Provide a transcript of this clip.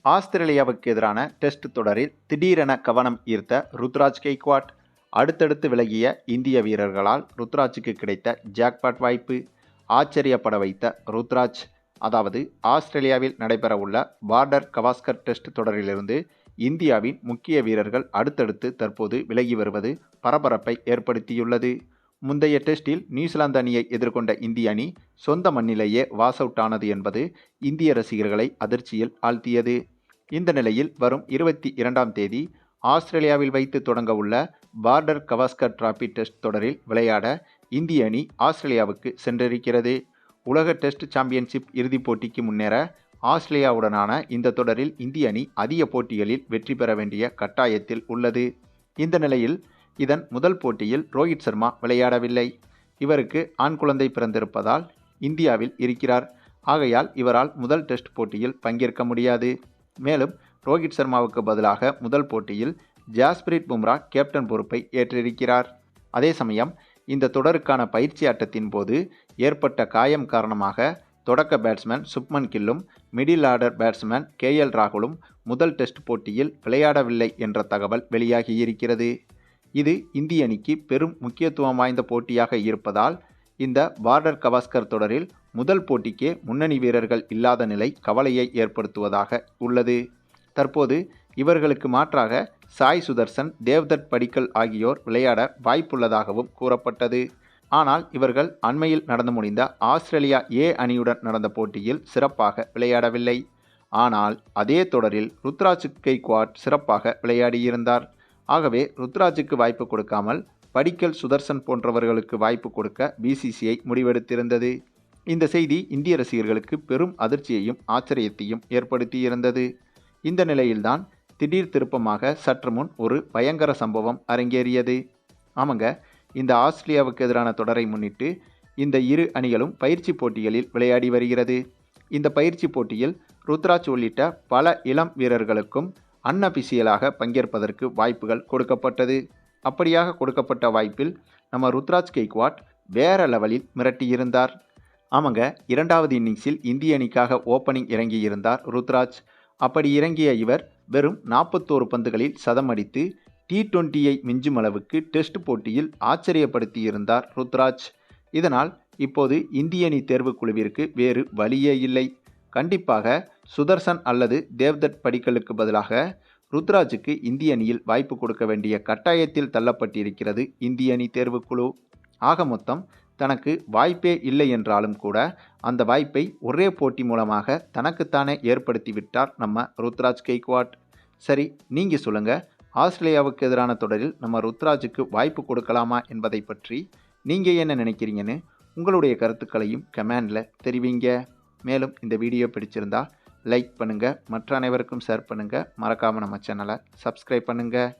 ஆஸ்திரேலியாவுக்கு எதிரான டெஸ்ட் தொடரில் திடீரென கவனம் ஈர்த்த ருத்ராஜ் கெய்க்வாட். அடுத்தடுத்து விலகிய இந்திய வீரர்களால் ருத்ராஜுக்கு கிடைத்த ஜாக்பாட் வாய்ப்பு. ஆச்சரியப்பட வைத்த ருத்ராஜ். அதாவது ஆஸ்திரேலியாவில் நடைபெறவுள்ள பார்டர் கவாஸ்கர் டெஸ்ட் தொடரிலிருந்து இந்தியாவின் முக்கிய வீரர்கள் அடுத்தடுத்து தற்போது விலகி வருவது பரபரப்பை ஏற்படுத்தியுள்ளது. முந்தைய டெஸ்டில் நியூசிலாந்து அணியை எதிர்கொண்ட இந்திய அணி சொந்த மண்ணிலேயே வாஸ் அவுட் ஆனது என்பது இந்திய ரசிகர்களை அதிர்ச்சியில் ஆழ்த்தியது. இந்த நிலையில் வரும் 22ஆம் தேதி ஆஸ்திரேலியாவில் வைத்து தொடங்க உள்ள பார்டர் கவாஸ்கர் டிராபி டெஸ்ட் தொடரில் விளையாட இந்திய அணி ஆஸ்திரேலியாவுக்கு சென்றிருக்கிறது. உலக டெஸ்ட் சாம்பியன்ஷிப் இறுதிப் போட்டிக்கு முன்னேற ஆஸ்திரேலியாவுடனான இந்த தொடரில் இந்திய அணி அதிக போட்டிகளில் வெற்றி பெற வேண்டிய கட்டாயத்தில் உள்ளது. இந்த நிலையில் இதன் முதல் போட்டியில் ரோஹித் சர்மா விளையாடவில்லை. இவருக்கு ஆண் குழந்தை பிறந்திருப்பதால் இந்தியாவில் இருக்கிறார். ஆகையால் இவரால் முதல் டெஸ்ட் போட்டியில் பங்கேற்க முடியாது. மேலும் ரோஹித் சர்மாவுக்கு பதிலாக முதல் போட்டியில் ஜாஸ்பிரிட் பும்ரா கேப்டன் பொறுப்பை ஏற்றிருக்கிறார். அதே சமயம் இந்த தொடருக்கான பயிற்சி ஆட்டத்தின் போது ஏற்பட்ட காயம் காரணமாக தொடக்க பேட்ஸ்மேன் சுப்மன் கில்லும் மிடில் ஆர்டர் பேட்ஸ்மேன் KL ராகுலும் முதல் டெஸ்ட் போட்டியில் விளையாடவில்லை என்ற தகவல் வெளியாகியிருக்கிறது. இது இந்திய அணிக்கு பெரும் முக்கியத்துவம் வாய்ந்த போட்டியாக இருப்பதால் இந்த பார்டர் கவாஸ்கர் தொடரில் முதல் போட்டிக்கே முன்னணி வீரர்கள் இல்லாத நிலை கவலையை ஏற்படுத்துவதாக உள்ளது. தற்போது இவர்களுக்கு மாற்றாக சாய் சுதர்சன், தேவ்தத் படிக்கல் ஆகியோர் விளையாட வாய்ப்புள்ளதாகவும் கூறப்பட்டது. ஆனால் இவர்கள் அண்மையில் நடந்து முடிந்த ஆஸ்திரேலியா A அணியுடன் நடந்த போட்டியில் சிறப்பாக விளையாடவில்லை. ஆனால் அதே தொடரில் ருத்ராஜ் கெய்க்வாட் சிறப்பாக விளையாடியிருந்தார். ஆகவே ருத்ராஜுக்கு வாய்ப்பு கொடுக்காமல் படிக்கல், சுதர்சன் போன்றவர்களுக்கு வாய்ப்பு கொடுக்க BCCI முடிவெடுத்திருந்தது. இந்த செய்தி இந்திய ரசிகர்களுக்கு பெரும் அதிர்ச்சியையும் ஆச்சரியத்தையும் ஏற்படுத்தியிருந்தது. இந்த நிலையில்தான் திடீர் திருப்பமாக சற்று முன் ஒரு பயங்கர சம்பவம் அரங்கேறியது. ஆமாங்க, இந்த ஆஸ்திரேலியாவுக்கு எதிரான தொடரை முன்னிட்டு இந்த இரு அணிகளும் பயிற்சி போட்டிகளில் விளையாடி வருகிறது. இந்த பயிற்சி போட்டியில் ருத்ராஜ் உள்ளிட்ட பல இளம் வீரர்களுக்கும் அன்அபிஷியலாக பங்கேற்பதற்கு வாய்ப்புகள் கொடுக்கப்பட்டது. அப்படியாக கொடுக்கப்பட்ட வாய்ப்பில் நம்ம ருத்ராஜ் கெய்க்வாட் வேற லெவலில் மிரட்டியிருந்தார். ஆமாங்க, 2வது இன்னிங்ஸில் இந்திய அணிக்காக ஓப்பனிங் இறங்கியிருந்தார் ருத்ராஜ். அப்படி இறங்கிய இவர் வெறும் 41 பந்துகளில் சதம் அடித்து T20யை மிஞ்சும் அளவுக்கு டெஸ்ட் போட்டியில் ஆச்சரியப்படுத்தியிருந்தார் ருத்ராஜ். இதனால் இப்போது இந்திய அணி தேர்வுக்குழுவிற்கு வேறு வழியே இல்லை. கண்டிப்பாக சுதர்சன் அல்லது தேவ்தத் படிக்கலுக்கு பதிலாக ருத்ராஜுக்கு இந்திய அணியில் வாய்ப்பு கொடுக்க வேண்டிய கட்டாயத்தில் தள்ளப்பட்டிருக்கிறது இந்திய அணி தேர்வுக்குழு. ஆக மொத்தம் தனக்கு வாய்ப்பே இல்லை என்றாலும் கூட அந்த வாய்ப்பை ஒரே போட்டி மூலமாக தனக்குத்தானே ஏற்படுத்திவிட்டார் நம்ம ருத்ராஜ் கெய்க்வாட். சரி, நீங்கள் சொல்லுங்கள், ஆஸ்திரேலியாவுக்கு எதிரான தொடரில் நம்ம ருத்ராஜுக்கு வாய்ப்பு கொடுக்கலாமா என்பதை பற்றி நீங்கள் என்ன நினைக்கிறீங்கன்னு உங்களுடைய கருத்துக்களையும் கமெண்டில் தெரிவிங்க. மேலும் இந்த வீடியோ பிடிச்சிருந்தா லைக் பண்ணுங்கள், மற்ற அனைவருக்கும் ஷேர் பண்ணுங்கள், மறக்காமல் நம்ம சேனலை சப்ஸ்கிரைப் பண்ணுங்கள்.